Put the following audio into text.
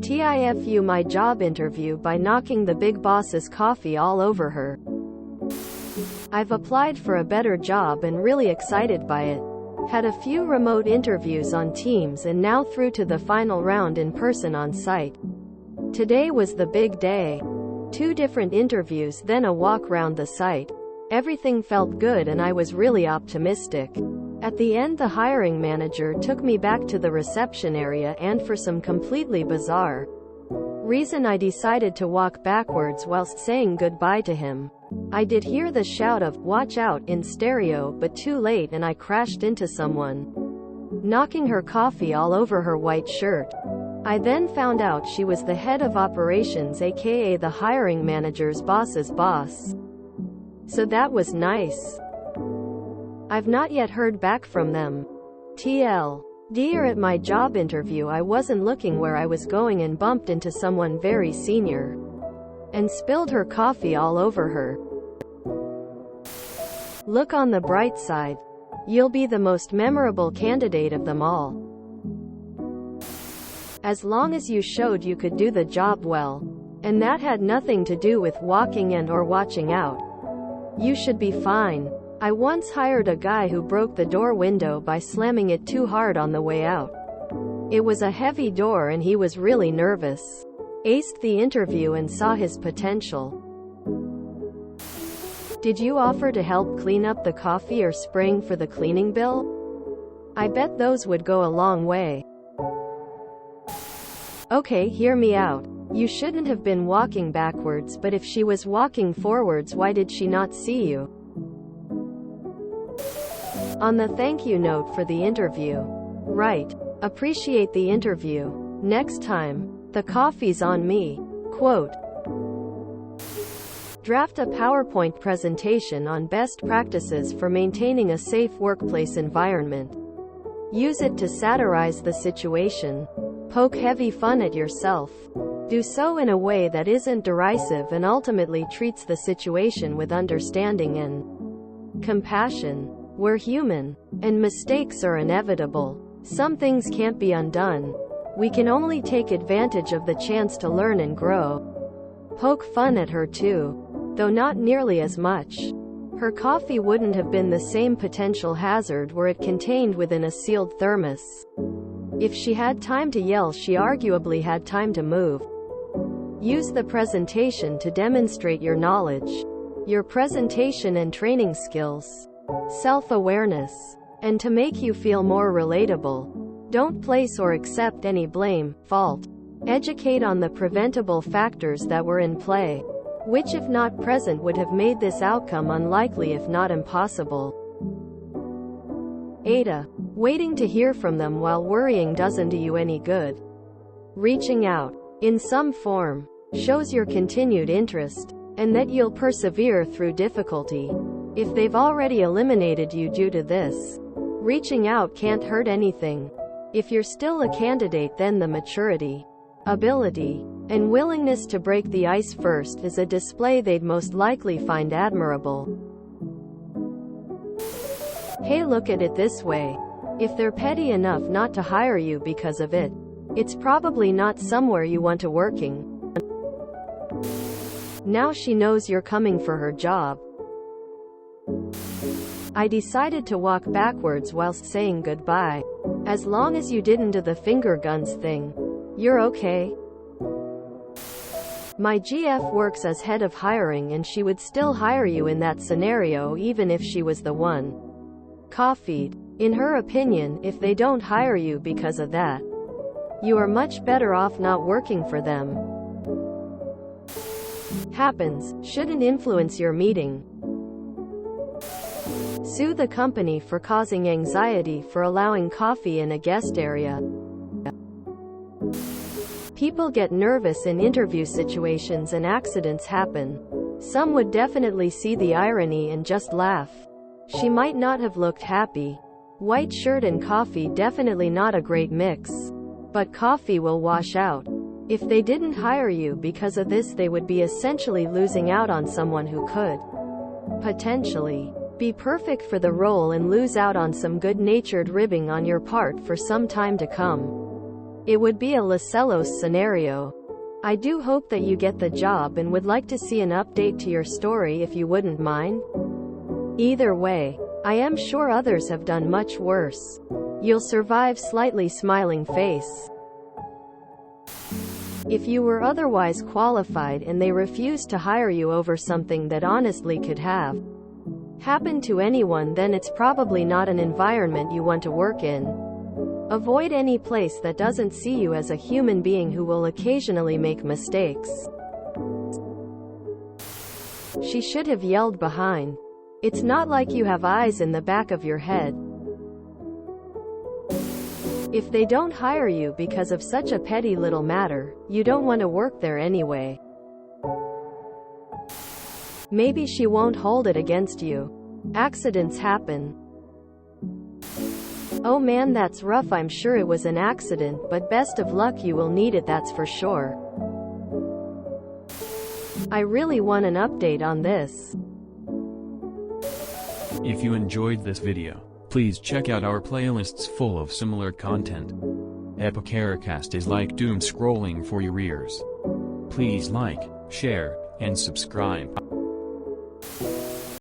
TIFU my job interview by knocking the big boss's coffee all over her. I've applied for a better job and really excited by it. Had a few remote interviews on Teams and now through to the final round in person on site. Today was the big day. 2 different interviews, then a walk round the site. Everything felt good and I was really optimistic. At the end, the hiring manager took me back to the reception area, and for some completely bizarre reason I decided to walk backwards whilst saying goodbye to him. I did hear the shout of "watch out" in stereo, but too late and I crashed into someone, knocking her coffee all over her white shirt. I then found out she was the head of operations, aka the hiring manager's boss's boss. So that was nice. I've not yet heard back from them. TLDR at my job interview, I wasn't looking where I was going and bumped into someone very senior and spilled her coffee all over her. Look on the bright side. You'll be the most memorable candidate of them all. As long as you showed you could do the job well, and that had nothing to do with walking and or watching out, you should be fine. I once hired a guy who broke the door window by slamming it too hard on the way out. It was a heavy door and he was really nervous. Aced the interview and saw his potential. Did you offer to help clean up the coffee or spraying for the cleaning bill? I bet those would go a long way. Okay, hear me out. You shouldn't have been walking backwards, but if she was walking forwards, why did she not see you? On the thank you note for the interview. Right. Appreciate the interview. Next time. The coffee's on me. Quote. Draft a PowerPoint presentation on best practices for maintaining a safe workplace environment. Use it to satirize the situation. Poke heavy fun at yourself. Do so in a way that isn't derisive and ultimately treats the situation with understanding and compassion. We're human, and mistakes are inevitable. Some things can't be undone. We can only take advantage of the chance to learn and grow. Poke fun at her too, though not nearly as much. Her coffee wouldn't have been the same potential hazard were it contained within a sealed thermos. If she had time to yell, she arguably had time to move. Use the presentation to demonstrate your knowledge, your presentation and training skills, self-awareness, and to make you feel more relatable. Don't place or accept any blame, fault. Educate on the preventable factors that were in play, which if not present would have made this outcome unlikely if not impossible. Ada. Waiting to hear from them while worrying doesn't do you any good. Reaching out, in some form, shows your continued interest, and that you'll persevere through difficulty. If they've already eliminated you due to this, reaching out can't hurt anything. If you're still a candidate, then the maturity, ability, and willingness to break the ice first is a display they'd most likely find admirable. Hey, look at it this way. If they're petty enough not to hire you because of it, it's probably not somewhere you want to working. Now she knows you're coming for her job. I decided to walk backwards whilst saying goodbye. As long as you didn't do the finger guns thing, you're okay. My GF works as head of hiring and she would still hire you in that scenario even if she was the one coffeeed. In her opinion, if they don't hire you because of that, you are much better off not working for them. Happens, shouldn't influence your meeting. Sue the company for causing anxiety for allowing coffee in a guest area. People get nervous in interview situations and accidents happen. Some would definitely see the irony and just laugh. She might not have looked happy. White shirt and coffee definitely not a great mix. But coffee will wash out. If they didn't hire you because of this, they would be essentially losing out on someone who could potentially be perfect for the role and lose out on some good-natured ribbing on your part for some time to come. It would be a Lacellos scenario. I do hope that you get the job and would like to see an update to your story if you wouldn't mind. Either way, I am sure others have done much worse. You'll survive. Slightly smiling face. If you were otherwise qualified and they refused to hire you over something that honestly could have happened to anyone, then it's probably not an environment you want to work in. Avoid any place that doesn't see you as a human being who will occasionally make mistakes. She should have yelled behind. It's not like you have eyes in the back of your head. If they don't hire you because of such a petty little matter, you don't want to work there anyway. Maybe she won't hold it against you. Accidents happen. Oh man, that's rough. I'm sure it was an accident, but best of luck. You will need it, that's for sure. I really want an update on this. If you enjoyed this video, please check out our playlists full of similar content. Epicaricast is like doom scrolling for your ears. Please like, share, and subscribe.